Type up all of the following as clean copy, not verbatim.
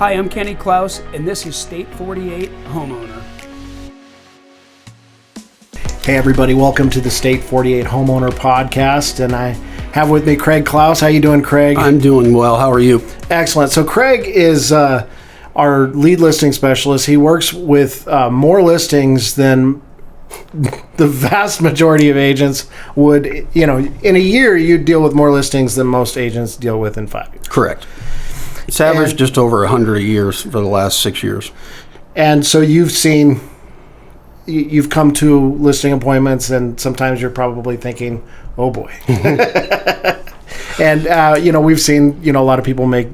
Hi, I'm Kraig Klaus, and this is State 48 Homeowner. Hey everybody, welcome to the State 48 Homeowner Podcast, and I have with me Kraig Klaus. How you doing, Kraig? I'm doing well. How are you? Excellent. So Kraig is our lead listing specialist. He works with more listings than the vast majority of agents would. You know, in a year, you'd deal with more listings than most agents deal with in 5 years. Correct. It's averaged just over 100 a year for the last 6 years. And so you've come to listing appointments, and sometimes you're probably thinking, oh boy. And, we've seen, a lot of people make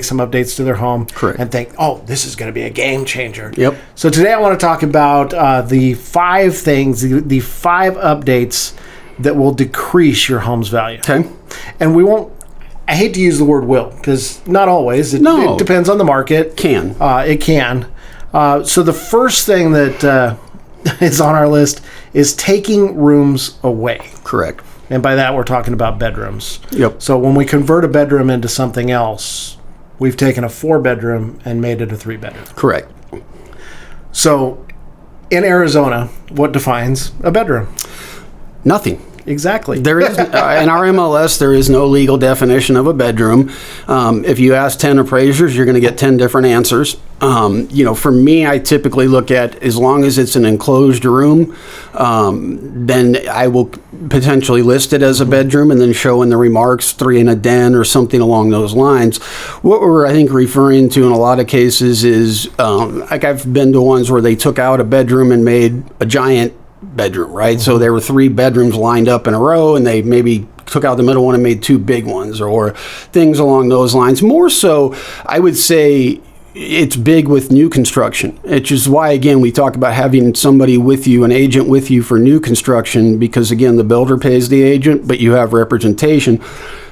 some updates to their home. Correct. And think, oh, this is going to be a game changer. Yep. So today I want to talk about the 5 things, the 5 updates that will decrease your home's value. Okay. And I hate to use the word will, because not always. It depends on the market. It can. So the first thing that is on our list is taking rooms away. Correct. And by that, we're talking about bedrooms. Yep. So when we convert a bedroom into something else, we've taken a 4-bedroom and made it a 3-bedroom. Correct. So in Arizona, what defines a bedroom? Nothing. Exactly. There is in our MLS, there is no legal definition of a bedroom. If you ask 10 appraisers, you're going to get 10 different answers. For me, I typically look at, as long as it's an enclosed room, then I will potentially list it as a bedroom and then show in the remarks 3 and a den or something along those lines. What we're, I think, referring to in a lot of cases is, like I've been to ones where they took out a bedroom and made a giant bedroom, right? So there were 3 bedrooms lined up in a row, and they maybe took out the middle one and made 2 big ones, or things along those lines. More so, I would say it's big with new construction, which is why, again, we talk about having somebody with you, an agent with you for new construction, because, again, the builder pays the agent, but you have representation.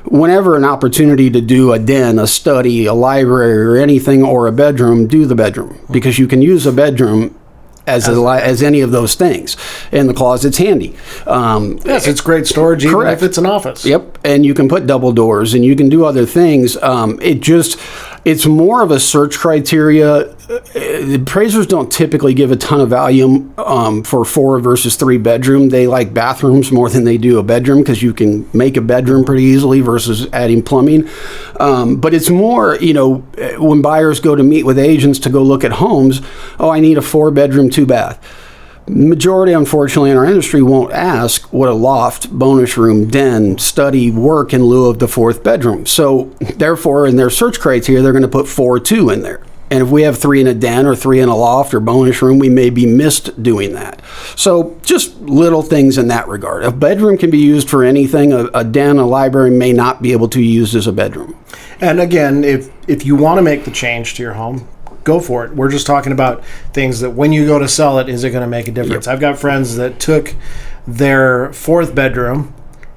Whenever an opportunity to do a den, a study, a library, or anything, or a bedroom, do the bedroom, because you can use a bedroom as any of those things. And the closet's handy. Yes, it's great storage, even correct. If it's an office. Yep, and you can put double doors, and you can do other things. It's more of a search criteria. Appraisers don't typically give a ton of value for 4 versus 3 bedroom. They like bathrooms more than they do a bedroom, because you can make a bedroom pretty easily versus adding plumbing. But it's more, when buyers go to meet with agents to go look at homes, I need a 4-bedroom, 2-bath. Majority, unfortunately, in our industry won't ask what a loft, bonus room, den, study, work in lieu of the 4th bedroom. So therefore, in their search criteria, they're going to put 4-2 in there. And if we have 3 in a den or 3 in a loft or bonus room, we may be missed doing that. So just little things in that regard. A bedroom can be used for anything. A den, a library may not be able to be used as a bedroom. And again, if you want to make the change to your home, go for it. We're just talking about things that when you go to sell it, is it going to make a difference? Yep. I've got friends that took their 4th bedroom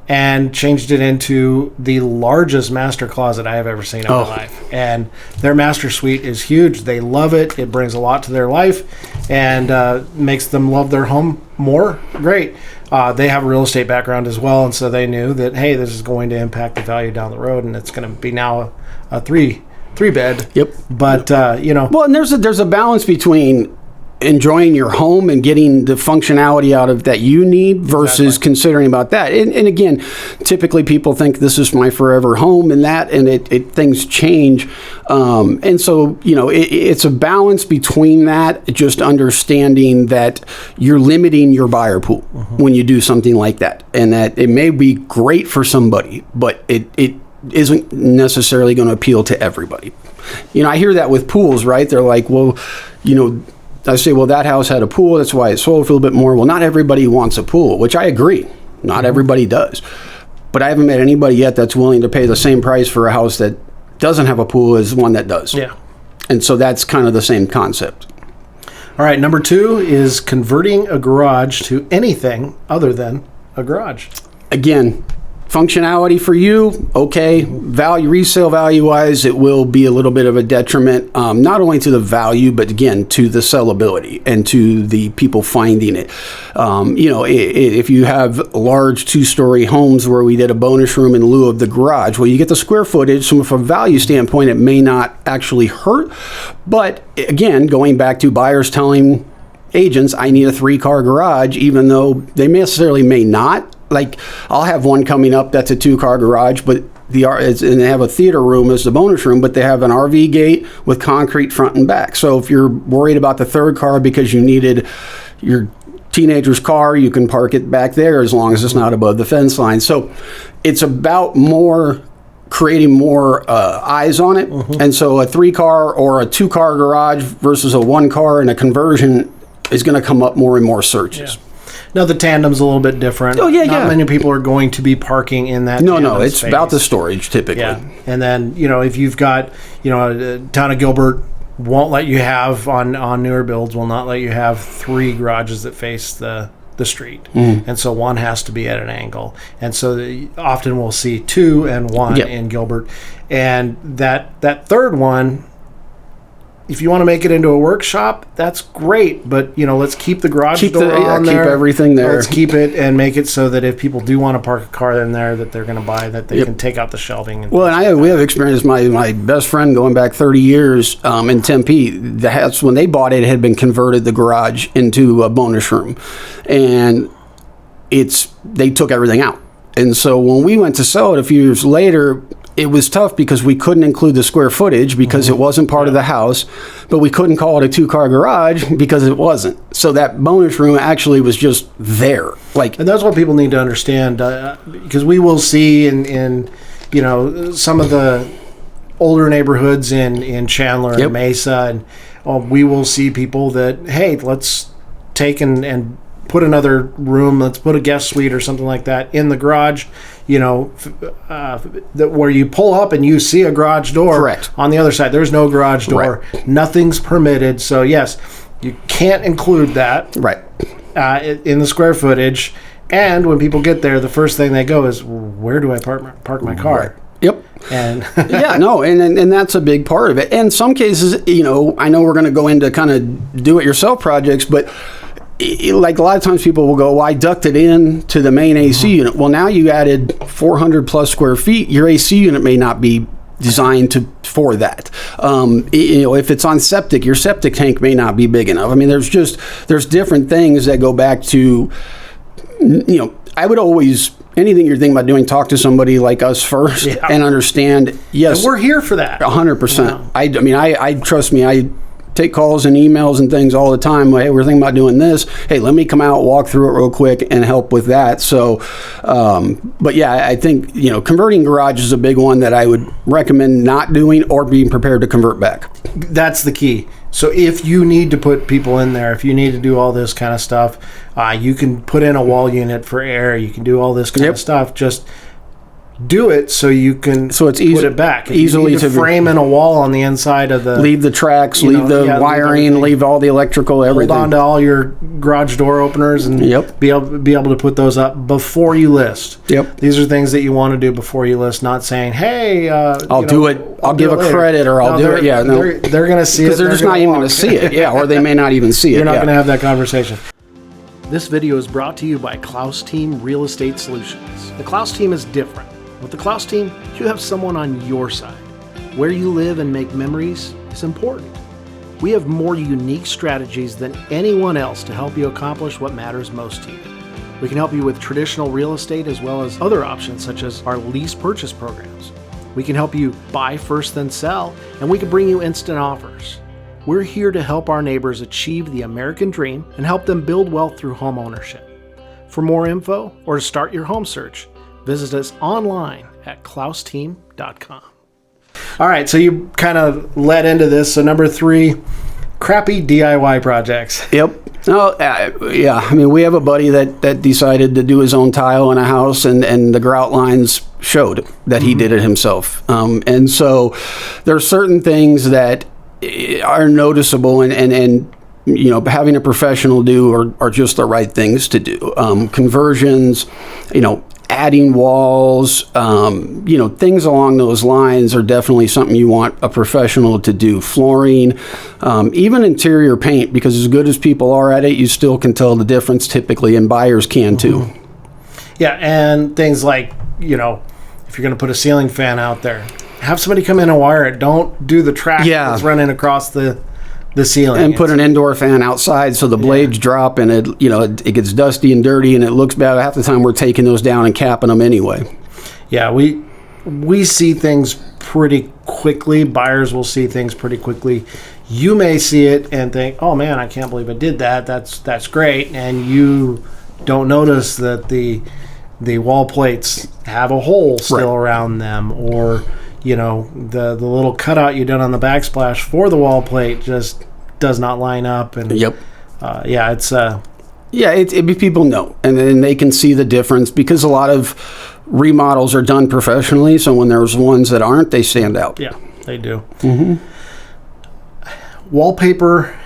and changed it into the largest master closet I have ever seen in my life. And their master suite is huge. They love it. It brings a lot to their life and makes them love their home more. Great. They have a real estate background as well, and so they knew that, hey, this is going to impact the value down the road, and it's going to be now a 3-bed. Yep. But, Well, and there's a balance between enjoying your home and getting the functionality out of that you need versus considering about that. And again, typically people think this is my forever home and things change. And so, it's a balance between that, just understanding that you're limiting your buyer pool when you do something like that. And that it may be great for somebody, but it isn't necessarily going to appeal to everybody. I hear that with pools, right? They're like, well, I say, well, that house had a pool, that's why it sold for a little bit more. Well, not everybody wants a pool, which I agree. Not everybody does. But I haven't met anybody yet that's willing to pay the same price for a house that doesn't have a pool as one that does. Yeah. And so that's kind of the same concept. All right, number 2 is converting a garage to anything other than a garage. Again, functionality for you, okay. Value, resale value wise, it will be a little bit of a detriment, not only to the value, but again, to the sellability and to the people finding it. If you have large 2-story homes where we did a bonus room in lieu of the garage, well, you get the square footage. So from a value standpoint, it may not actually hurt. But again, going back to buyers telling agents, I need a 3-car garage, even though they necessarily may not. Like, I'll have one coming up that's a 2-car garage, but and they have a theater room as the bonus room, but they have an RV gate with concrete front and back. So if you're worried about the 3rd car because you needed your teenager's car, you can park it back there as long as it's not above the fence line. So it's about creating more eyes on it. And so a 3-car or a 2-car garage versus a 1-car and a conversion is going to come up more and more searches. Yeah. Now, the tandem's a little bit different. Oh, yeah, Not many people are going to be parking in that No, it's space. about the storage, typically. Yeah. And then, if you've got, town of Gilbert won't let you have, on newer builds, will not let you have 3 garages that face the street. And so one has to be at an angle. And so often we'll see 2 and 1 in Gilbert. And that 3rd one, if you want to make it into a workshop, that's great. But, let's keep the garage door on there. Keep everything there. Let's keep it and make it so that if people do want to park a car in there that they're going to buy, that they can take out the shelving. And we have experienced my best friend going back 30 years in Tempe. That's when they bought it, it had been converted, the garage, into a bonus room. And they took everything out. And so when we went to sell it a few years later, it was tough because we couldn't include the square footage because it wasn't part of the house, but we couldn't call it a 2-car garage because it wasn't. So that bonus room actually was just there. And that's what people need to understand, because we will see in some of the older neighborhoods in Chandler and Mesa, and we will see people that, hey, let's take and put another room, let's put a guest suite or something like that in the garage, that where you pull up and you see a garage door. Correct. On the other side. There's no garage door. Right. Nothing's permitted. So yes, you can't include that in the square footage. And when people get there, the first thing they go is, where do I park my car? Right. Yep. And and that's a big part of it. And some cases, I know we're going to go into kind of do-it-yourself projects, but like a lot of times people will go, well, I ducted in to the main AC unit. Well, now you added 400 plus square feet. Your AC unit may not be designed for that. If it's on septic, your septic tank may not be big enough. I mean, there's different things that go back to, I would always, anything you're thinking about doing, talk to somebody like us first and understand, yes. And we're here for that. 100%. I trust me, I take calls and emails and things all the time. Hey, we're thinking about doing this. Hey, let me come out, walk through it real quick and help with that. So, but yeah, I think, converting garage is a big one that I would recommend not doing or being prepared to convert back. That's the key. So if you need to put people in there, if you need to do all this kind of stuff, you can put in a wall unit for air. You can do all this kind of stuff. Just do it so you can put it back. If easily you need to frame in a wall on the inside of the... Leave the tracks, leave the wiring, leave all the electrical, everything. Hold on to all your garage door openers and be able to put those up before you list. Yep. These are things that you want to do before you list, not saying, hey... I'll do it. I'll give a credit or I'll do it. Yeah, no. They're going to see it. Because they're just not even going to see it. Yeah, or they may not even see it. You're not going to have that conversation. This video is brought to you by Klaus Team Real Estate Solutions. The Klaus Team is different. With the Klaus Team, you have someone on your side. Where you live and make memories is important. We have more unique strategies than anyone else to help you accomplish what matters most to you. We can help you with traditional real estate as well as other options such as our lease purchase programs. We can help you buy first then sell, and we can bring you instant offers. We're here to help our neighbors achieve the American dream and help them build wealth through home ownership. For more info or to start your home search, visit us online at klausteam.com. All right, so you kind of led into this. So number 3, crappy DIY projects. Yep. No, yeah. I mean, we have a buddy that decided to do his own tile in a house, and the grout lines showed that he did it himself. And so there are certain things that are noticeable, and having a professional do are just the right things to do. Conversions, adding walls, things along those lines are definitely something you want a professional to do. Flooring, even interior paint, because as good as people are at it, you still can tell the difference typically, and buyers can too. Yeah, and things like, if you're going to put a ceiling fan out there, have somebody come in and wire it. Don't do the track that's running across the ceiling. And put an indoor fan outside so the blades drop and it gets dusty and dirty and it looks bad. Half the time we're taking those down and capping them anyway. Yeah, we see things pretty quickly. Buyers will see things pretty quickly. You may see it and think, "Oh man, I can't believe I did that. That's great." And you don't notice that the wall plates have a hole still around them, or the little cutout you did on the backsplash for the wall plate just does not line up. And people know, and then they can see the difference, because a lot of remodels are done professionally, so when there's ones that aren't, they stand out. Yeah, they do. Wallpaper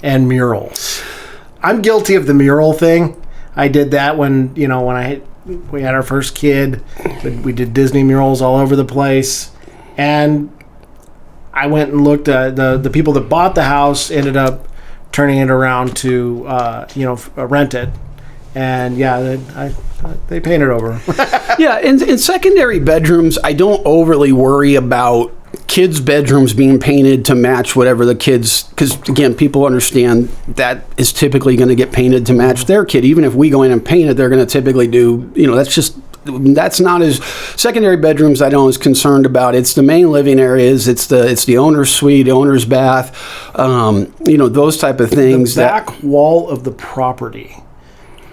and murals. I'm guilty of the mural thing. I did that when we had our first kid. We did Disney murals all over the place. And I went and looked at the people that bought the house, ended up turning it around to rent it, and they painted over. Yeah, in secondary bedrooms, I don't overly worry about kids' bedrooms being painted to match whatever the kids, because again, people understand that is typically going to get painted to match their kid. Even if we go in and paint it, they're going to typically do, that's not as secondary bedrooms. I don't as concerned about. It's the main living areas. It's the owner's suite, owner's bath, those type of things. The back wall of the property.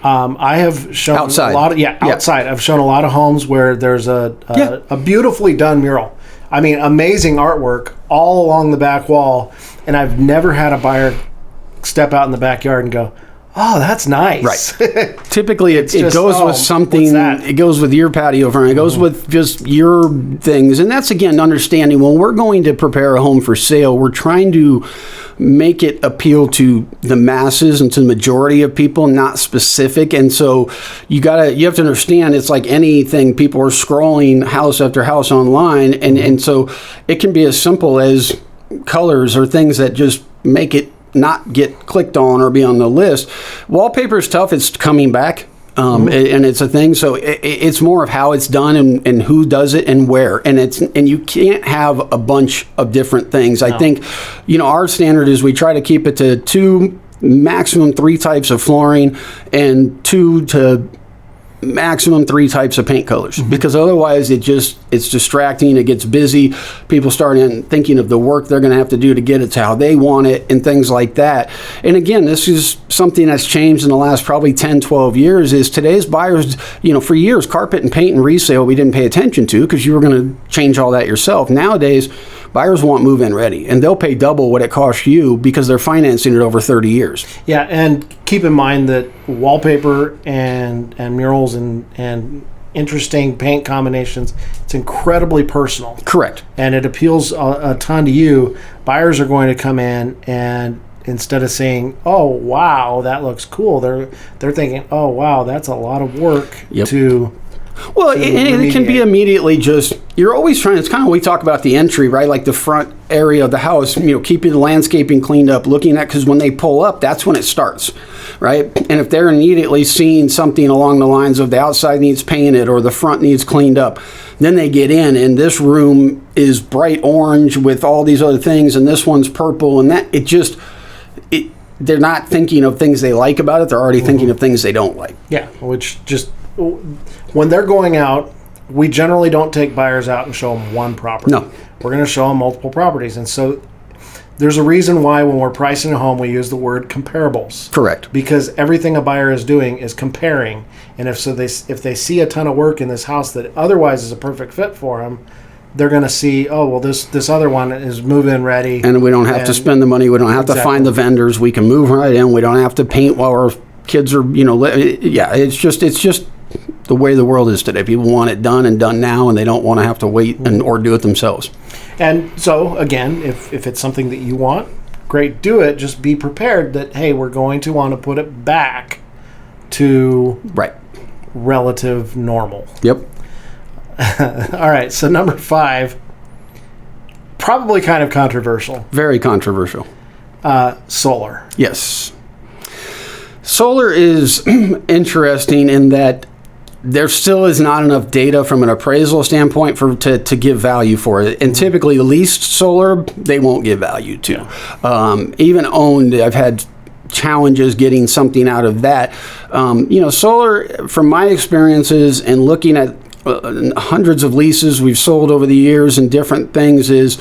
I have shown outside. A lot of outside. I've shown a lot of homes where there's a beautifully done mural. I mean, amazing artwork all along the back wall, and I've never had a buyer step out in the backyard and go, "Oh, that's nice." Right. Typically, it goes with something. It goes with your patio front. It goes with just your things. And that's, again, understanding when we're going to prepare a home for sale, we're trying to make it appeal to the masses and to the majority of people, not specific. And so you have to understand, it's like anything. People are scrolling house after house online. And so it can be as simple as colors or things that just make it not get clicked on or be on the list. Wallpaper is tough. It's coming back, and it's a thing. So it's more of how it's done and who does it and where. And you can't have a bunch of different things. No. I think, our standard is we try to keep it to 2, maximum 3 types of flooring and 2 to maximum 3 types of paint colors, because otherwise it's distracting. It gets busy. People start thinking of the work they're going to have to do to get it to how they want it and things like that. And again, this is something that's changed in the last probably 10, 12 years. Is today's buyers, for years, carpet and paint and resale we didn't pay attention to because you were going to change all that yourself. Nowadays, buyers want move-in ready, and they'll pay double what it costs you because they're financing it over 30 years. Yeah, and keep in mind that wallpaper and murals and interesting paint combinations, it's incredibly personal. Correct. And it appeals a ton to you. Buyers are going to come in, and instead of saying, "Oh, wow, that looks cool," they're thinking, "Oh, wow, that's a lot of work to." Well, and it can be immediately just, you're always trying, it's kind of, we talk about the entry, right? Like the front area of the house, keeping the landscaping cleaned up, looking at, because when they pull up, that's when it starts, right? And if they're immediately seeing something along the lines of the outside needs painted or the front needs cleaned up, then they get in and this room is bright orange with all these other things and this one's purple, and that, they're not thinking of things they like about it, they're already thinking of things they don't like. Yeah, which just, when they're going out, we generally don't take buyers out and show them one property. No. We're going to show them multiple properties. And so there's a reason why when we're pricing a home, we use the word comparables. Correct. Because everything a buyer is doing is comparing. And if they see a ton of work in this house that otherwise is a perfect fit for them, they're going to see, oh, well, this other one is move-in ready. And we don't have to spend the money. We don't have to find the vendors. We can move right in. We don't have to paint while our kids are, it's just the way the world is today. People want it done and done now, and they don't want to have to wait or do it themselves. And so, again, if it's something that you want, great, do it. Just be prepared that, hey, we're going to want to put it back to relative normal. Yep. All right, so number 5, probably kind of controversial. Very controversial. Solar. Yes. Solar is interesting in that there still is not enough data from an appraisal standpoint to give value for it. And typically leased solar, they won't give value to. Even owned, I've had challenges getting something out of that. Solar, from my experiences and looking at hundreds of leases we've sold over the years and different things, is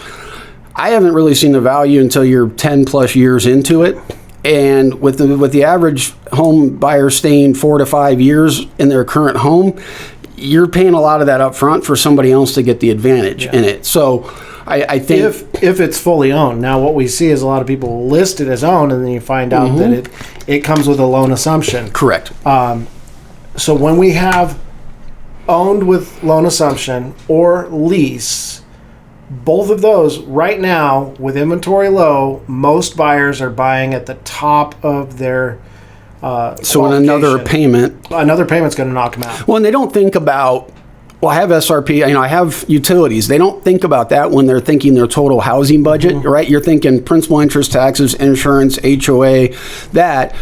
I haven't really seen the value until you're 10 plus years into it. And with the average home buyer staying 4 to 5 years in their current home, you're paying a lot of that up front for somebody else to get the advantage in it. So I think if it's fully owned. Now what we see is a lot of people list it as owned, and then you find out that it comes with a loan assumption. Correct. So when we have owned with loan assumption or lease, both of those right now with inventory low, most buyers are buying at the top of their so in another payment's going to knock them out. Well, and they don't think about, well, I have SRP, I have utilities. They don't think about that when they're thinking their total housing budget, right? You're thinking principal, interest, taxes, insurance, HOA, that.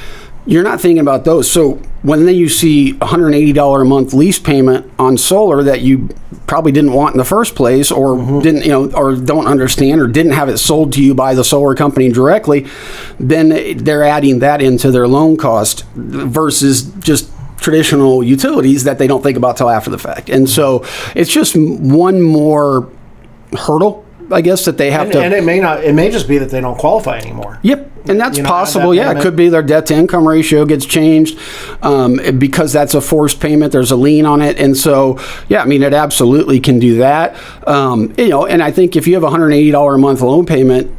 You're not thinking about those. So when then you see $180 a month lease payment on solar that you probably didn't want in the first place, or didn't, or don't understand, or didn't have it sold to you by the solar company directly, then they're adding that into their loan cost versus just traditional utilities that they don't think about till after the fact. And so it's just one more hurdle, I guess, that they have to. And it may just be that they don't qualify anymore. Yep. And that's possible. It could be their debt to income ratio gets changed because that's a forced payment. There's a lien on it. And so, it absolutely can do that. And I think if you have a $180 a month loan payment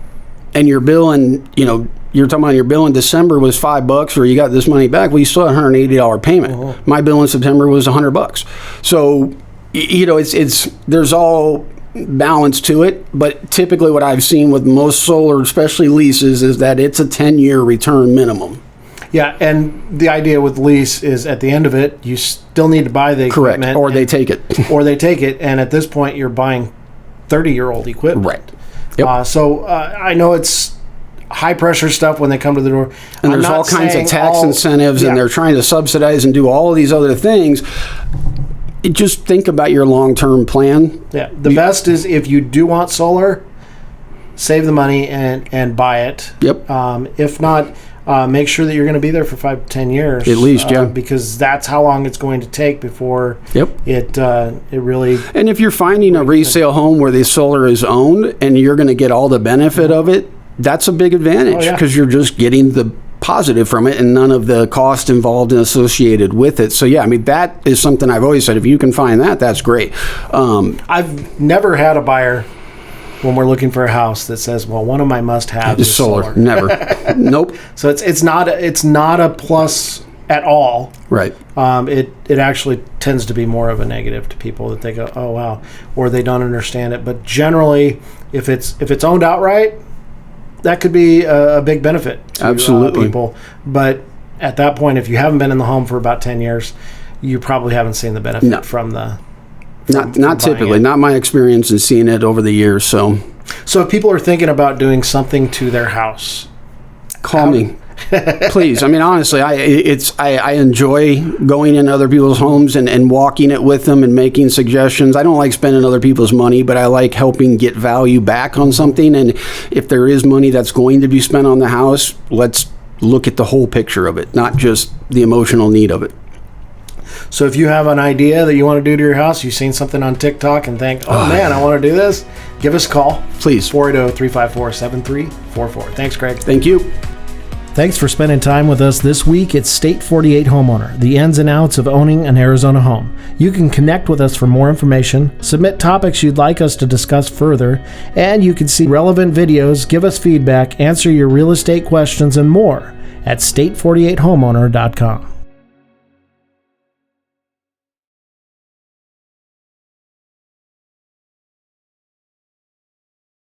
and your bill in, you're talking about your bill in December was $5 or you got this money back, well, you still have a $180 payment. My bill in September was $100. So, there's all balance to it, but typically what I've seen with most solar, especially leases, is that it's a 10-year return minimum. Yeah, and the idea with lease is at the end of it, you still need to buy the equipment. Correct, or they take it. And at this point, you're buying 30-year-old equipment. Right. Yep. So I know it's high-pressure stuff when they come to the door. And there's all kinds of tax incentives, and they're trying to subsidize and do all of these other things. Just think about your long-term plan. Yeah, the best is if you do want solar, save the money and buy it. Yep. If not, make sure that you're going to be there for 5 to 10 years. At least, because that's how long it's going to take before it really. And if you're finding a resale home where the solar is owned and you're going to get all the benefit of it, that's a big advantage because you're just getting the positive from it and none of the cost involved and associated with it. So that is something I've always said, if you can find that, that's great. I've never had a buyer when we're looking for a house that says, well, one of my must-haves is solar. Never. Nope. So it's not a plus at all. Right. It actually tends to be more of a negative to people that they go, oh wow, or they don't understand it. But generally, if it's owned outright, that could be a big benefit to people. But at that point, if you haven't been in the home for about 10 years, you probably haven't seen the benefit from the. Not typically. Not my experience in seeing it over the years. So if people are thinking about doing something to their house, call me. Please. Honestly, I enjoy going in other people's homes and walking it with them and making suggestions. I don't like spending other people's money, but I like helping get value back on something. And if there is money that's going to be spent on the house, let's look at the whole picture of it, not just the emotional need of it. So if you have an idea that you want to do to your house, you've seen something on TikTok and think, oh man, I want to do this, give us a call. Please. 480-354-7344. Thanks, Kraig. Thank you. Thanks for spending time with us this week at State 48 Homeowner, the ins and outs of owning an Arizona home. You can connect with us for more information, submit topics you'd like us to discuss further, and you can see relevant videos, give us feedback, answer your real estate questions, and more at state48homeowner.com.